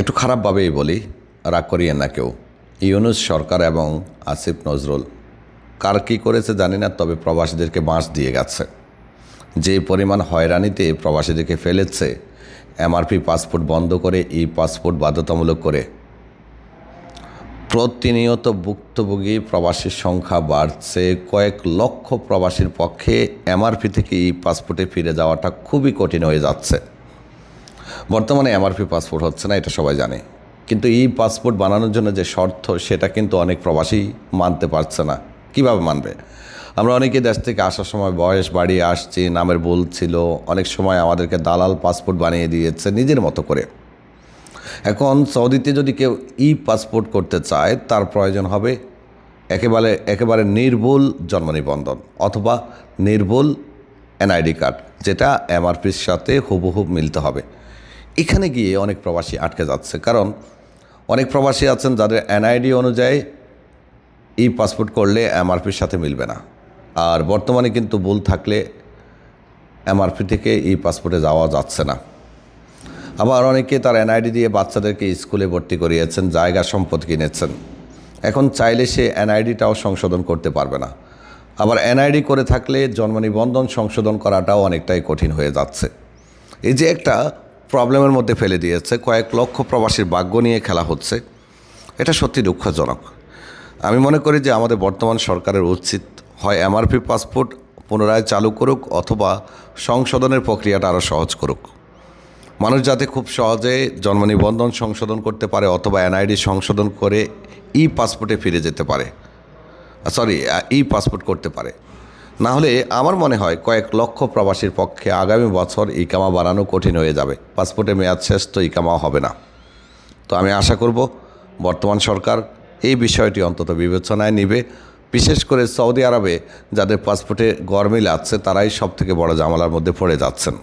একটু খারাপভাবেই বলি, রাগ করিয়েন না কেউ। ইউনূস সরকার এবং আসিফ নজরুল কার কী করেছে জানি না, তবে প্রবাসীদেরকে বাঁশ দিয়ে গেছে। যে পরিমাণ হয়রানিতে প্রবাসীদেরকে ফেলেছে, এমআরপি পাসপোর্ট বন্ধ করে পাসপোর্ট বাধ্যতামূলক করে প্রতিনিয়ত ভুক্তভোগী প্রবাসীর সংখ্যা বাড়ছে। কয়েক লক্ষ প্রবাসীর পক্ষে এমআরপি থেকে পাসপোর্টে ফিরে যাওয়াটা খুবই কঠিন হয়ে যাচ্ছে। বর্তমানে এমআরপি পাসপোর্ট হচ্ছে না, এটা সবাই জানে, কিন্তু পাসপোর্ট বানানোর জন্য যে শর্ত, সেটা কিন্তু অনেক প্রবাসী মানতে পারছে না। কিভাবে মানবে? আমরা অনেকে দেশ থেকে আসার সময় বয়স বাড়িয়ে আসছি, নামের ভুল ছিল, অনেক সময় আমাদেরকে দালাল পাসপোর্ট বানিয়ে দিয়েছে নিজের মতো করে। এখন সৌদিতে যদি কেউ পাসপোর্ট করতে চায়, তার প্রয়োজন হবে একেবারে নির্ভুল জন্ম নিবন্ধন অথবা নির্ভুল এনআইডি কার্ড, যেটা এমআরপির সাথে হুবহুব মিলতে হবে। এখানে গিয়ে অনেক প্রবাসী আটকে যাচ্ছে, কারণ অনেক প্রবাসী আছেন যাদের এনআইডি অনুযায়ী পাসপোর্ট করলে এমআরপির সাথে মিলবে না। আর বর্তমানে কিন্তু ভুল থাকলে এমআরপি থেকে পাসপোর্টে যাওয়া যাচ্ছে না। আবার অনেকে তার এনআইডি দিয়ে বাচ্চাদেরকে স্কুলে ভর্তি করিয়েছেন, জায়গা সম্পদ কিনেছেন। এখন চাইলে সে এনআইডিটাও সংশোধন করতে পারবে না। আবার এনআইডি করে থাকলে জন্ম নিবন্ধন সংশোধন করাটাও অনেকটাই কঠিন হয়ে যাচ্ছে। এই যে একটা প্রবলেমের মধ্যে ফেলে দিয়েছে, কয়েক লক্ষ প্রবাসীর ভাগ্য নিয়ে খেলা হচ্ছে, এটা সত্যি দুঃখজনক। আমি মনে করি যে আমাদের বর্তমান সরকারের উচিত হয় এমআরপি পাসপোর্ট পুনরায় চালু করুক, অথবা সংশোধনের প্রক্রিয়াটা আরও সহজ করুক। মানুষ যাতে খুব সহজে জন্ম নিবন্ধন সংশোধন করতে পারে অথবা এনআইডি সংশোধন করে পাসপোর্টে ফিরে যেতে পারে, পাসপোর্ট করতে পারে। না হলে আমার মনে হয় কয়েক লক্ষ প্রবাসীর পক্ষে আগামী বছর ইকামা বানানো কঠিন হয়ে যাবে। পাসপোর্টের মেয়াদ শেষ তো ইকামাও হবে না। তো আমি আশা করব বর্তমান সরকার এই বিষয়টি অন্তত বিবেচনায় নেবে। বিশেষ করে সৌদি আরবে যাদের পাসপোর্টে গরমিল আছে, তারাই সবথেকে বড় ঝামেলার মধ্যে পড়ে যাচ্ছেন।